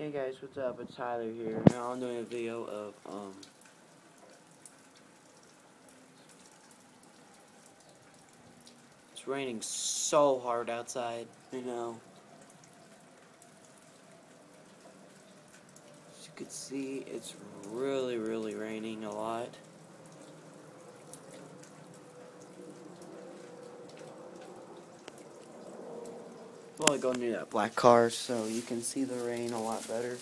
Hey guys, what's up? It's Tyler here. Now I'm doing a video of it's raining so hard outside, As you can see, it's really raining a lot. Well, I go near that black car so you can see the rain a lot better.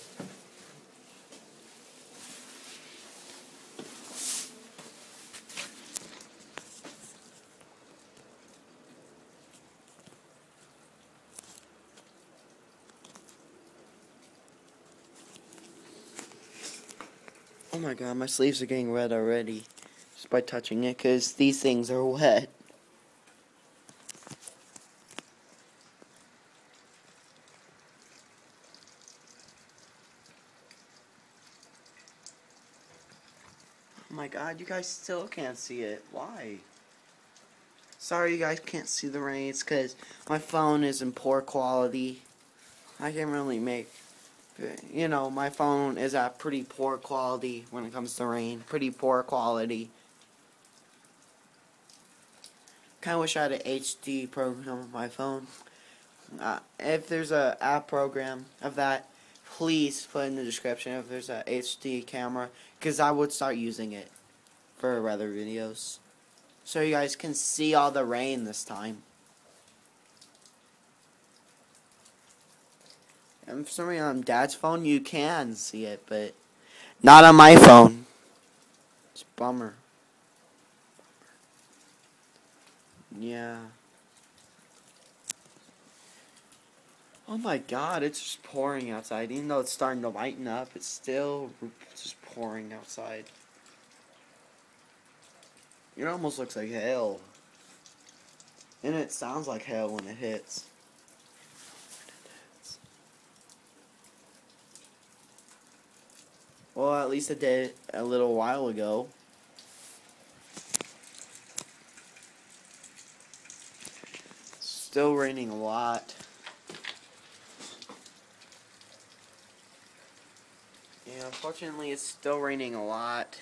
Oh my god, my sleeves are getting wet already just by touching it because these things are wet. Oh my god, you guys still can't see it. Why? Sorry you guys can't see the rain. It's because my phone is in poor quality. I can't really make... my phone is at pretty poor quality when it comes to rain. Pretty poor quality. Kind of wish I had an HD program on my phone. If there's a app program of that, please put in the description if there's a HD camera, because I would start using it for weather videos, so you guys can see all the rain this time. And for some reason on Dad's phone you can see it, but not on my phone. It's a bummer. Yeah. Oh my god, it's just pouring outside. Even though it's starting to lighten up, it's still just pouring outside. It almost looks like hail. And it sounds like hail when it hits. Well, at least it did a little while ago. Still raining a lot. Yeah, unfortunately it's still raining a lot.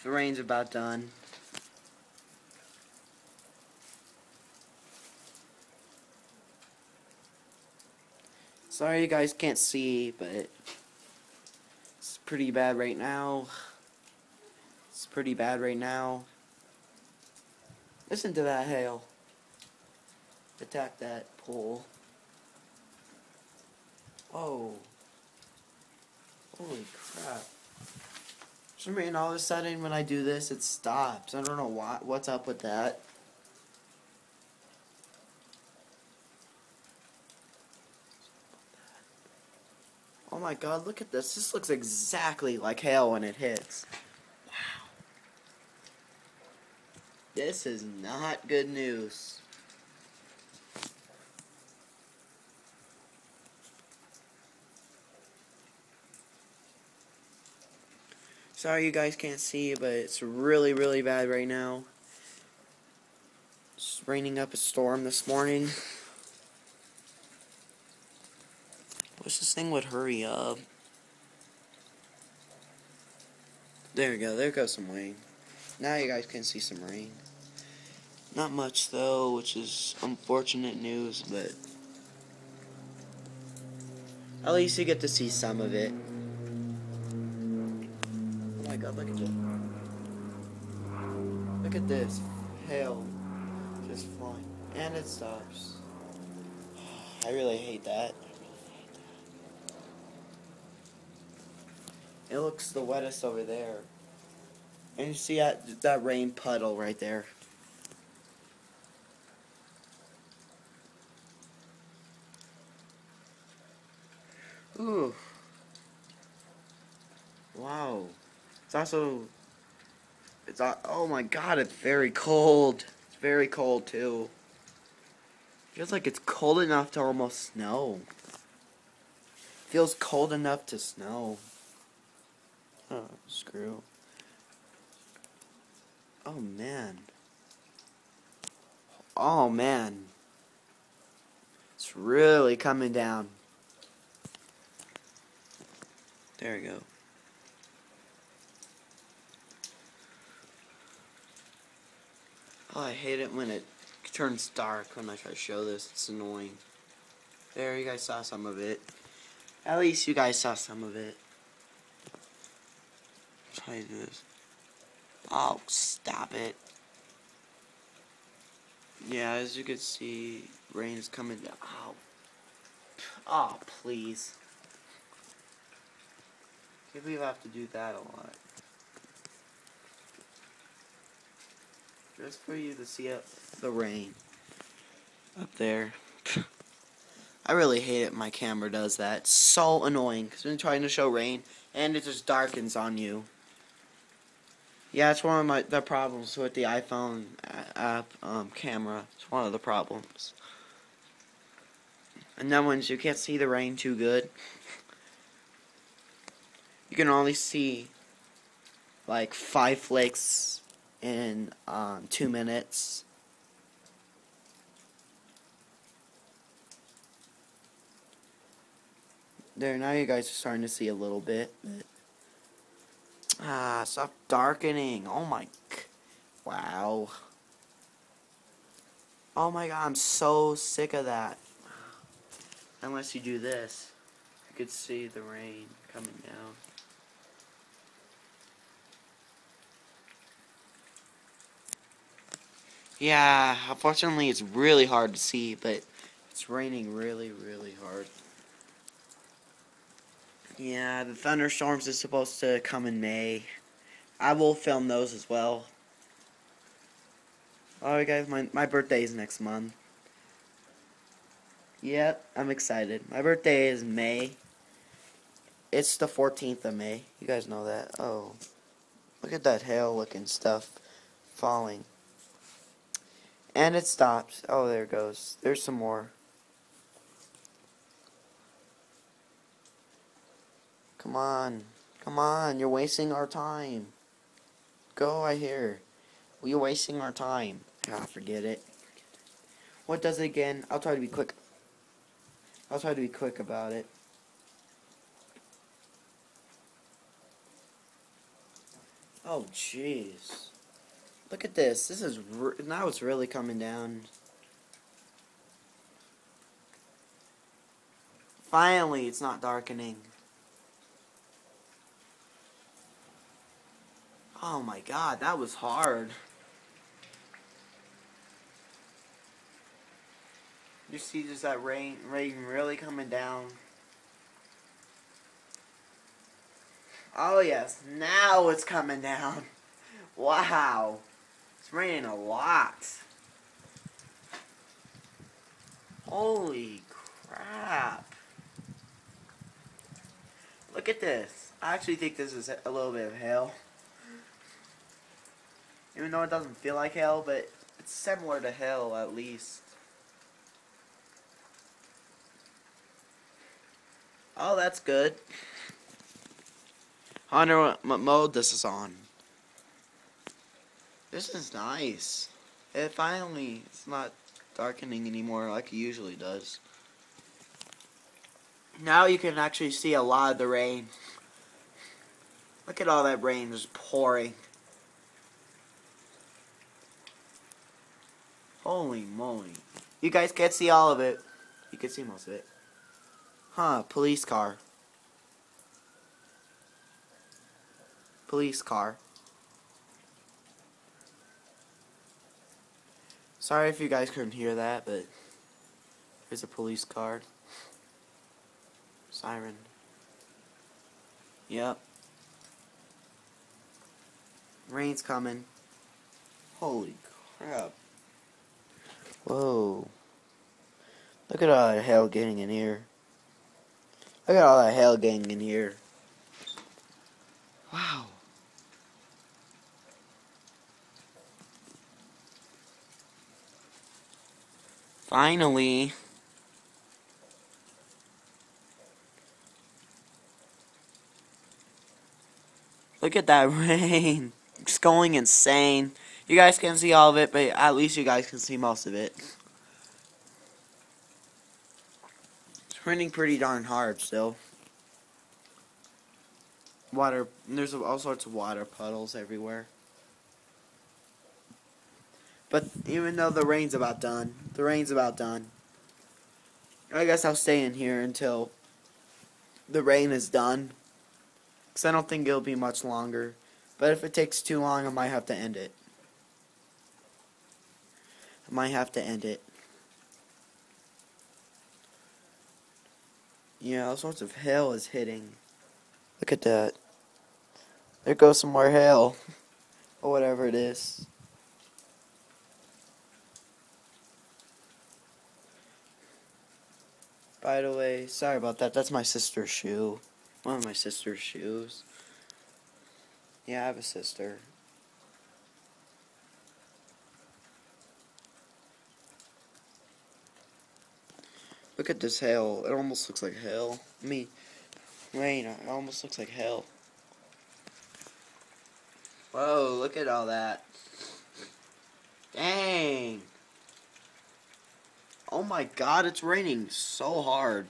The rain's about done. Sorry you guys can't see, but it's pretty bad right now. It's pretty bad right now. Listen to that hail. Attack that pole. Oh. Holy crap. For some reason, all of a sudden, when I do this, it stops. I don't know what's up with that. Oh my god, look at this. This looks exactly like hail when it hits. Wow. This is not good news. Sorry you guys can't see, but it's really bad right now. It's raining up a storm this morning. Wish this thing would hurry up. There we go. There goes some rain. Now you guys can see some rain. Not much though, which is unfortunate news, but at least you get to see some of it. Oh my god, look at this. Look at this. Hail just flying. And it stops. I really hate that. It looks the wettest over there. And you see that rain puddle right there. Ooh. Wow. Oh my god, it's very cold. It's very cold too. Feels like it's cold enough to almost snow. Feels cold enough to snow. Oh, screw. Oh man. Oh man. It's really coming down. There we go. Oh, I hate it when it turns dark when I try to show this. It's annoying. There, you guys saw some of it. At least you guys saw some of it. Try to do this. Oh, stop it. Yeah, as you can see, rain is coming down. Oh. Oh, please. Can't believe I have to do that a lot. Just for you to see the rain up there. I really hate it my camera does that. It's so annoying because when trying to show rain and it just darkens on you. Yeah, it's one of the problems with the iPhone app camera. It's one of the problems. And then when you can't see the rain too good, you can only see like 5 flakes in 2 minutes. There, now you guys are starting to see a little bit. Stop darkening. Oh my, wow. Oh my god, I'm so sick of that. Unless you do this, you could see the rain coming down. Yeah, unfortunately it's really hard to see, but it's raining really, really hard. Yeah, the thunderstorms is supposed to come in May. I will film those as well. Alright guys, my birthday is next month. Yep, I'm excited. My birthday is May. It's the 14th of May. You guys know that. Oh, look at that hail looking stuff falling. And it stops. Oh, there it goes. There's some more. Come on. Come on. You're wasting our time. Go right here. You're wasting our time. Ah, forget it. What does it again? I'll try to be quick. I'll try to be quick about it. Oh, jeez. Look at this. This is now it's really coming down. Finally, it's not darkening. Oh my god, that was hard. You see just that rain really coming down. Oh yes, now it's coming down. Wow. It's raining a lot. Holy crap. Look at this. I actually think this is a little bit of hail. Even though it doesn't feel like hail, but it's similar to hail at least. Oh, that's good. I wonder what mode this is on. This is nice. It's not darkening anymore like it usually does. Now you can actually see a lot of the rain. Look at all that rain just pouring. Holy moly. You guys can't see all of it. You can see most of it. Huh, police car. Police car. Sorry if you guys couldn't hear that, but there's a police car. Siren. Yep. Rain's coming. Holy crap. Whoa. Look at all that hail getting in here. Look at all that hail getting in here. Wow. Finally. Look at that rain. It's going insane. You guys can't see all of it, but at least you guys can see most of it. It's raining pretty darn hard still. water. There's all sorts of water puddles everywhere. But even though the rain's about done, I guess I'll stay in here until the rain is done. Because I don't think it'll be much longer. But if it takes too long, I might have to end it. Yeah, all sorts of hail is hitting. Look at that. There goes some more hail. Or whatever it is. By the way, sorry about that. That's my sister's shoe. One of my sister's shoes. Yeah, I have a sister. Look at this hail. It almost looks like hell. I mean, rain. It almost looks like hell. Whoa, look at all that. Dang. Oh my god, it's raining so hard.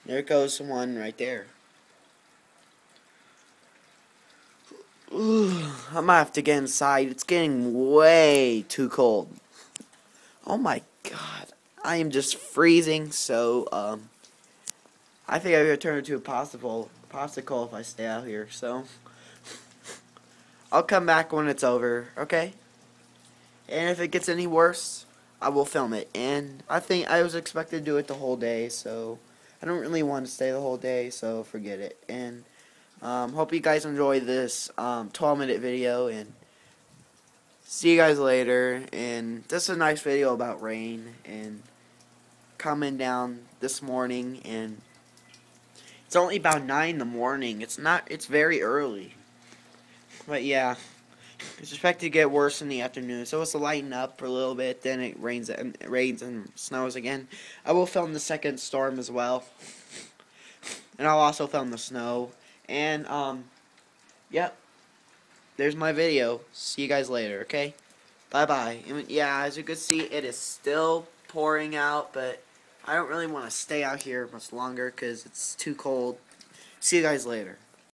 There goes one right there. Ooh, I might have to get inside. It's getting way too cold. Oh my god. I am just freezing, so, I think I'm gonna turn it to a popsicle if I stay out here, so. I'll come back when it's over, okay? And if it gets any worse, I will film it. And I think I was expected to do it the whole day, so I don't really want to stay the whole day, so forget it. And hope you guys enjoyed this 12-minute video, and see you guys later. And this is a nice video about rain and coming down this morning, and it's only about 9 in the morning. It's very early. But yeah, it's expected to get worse in the afternoon, so it's to lighten up for a little bit, then it rains and snows again. I will film the second storm as well. And I'll also film the snow. And yep. There's my video. See you guys later, okay? Bye-bye. Yeah, as you can see, it is still pouring out, but I don't really want to stay out here much longer because it's too cold. See you guys later.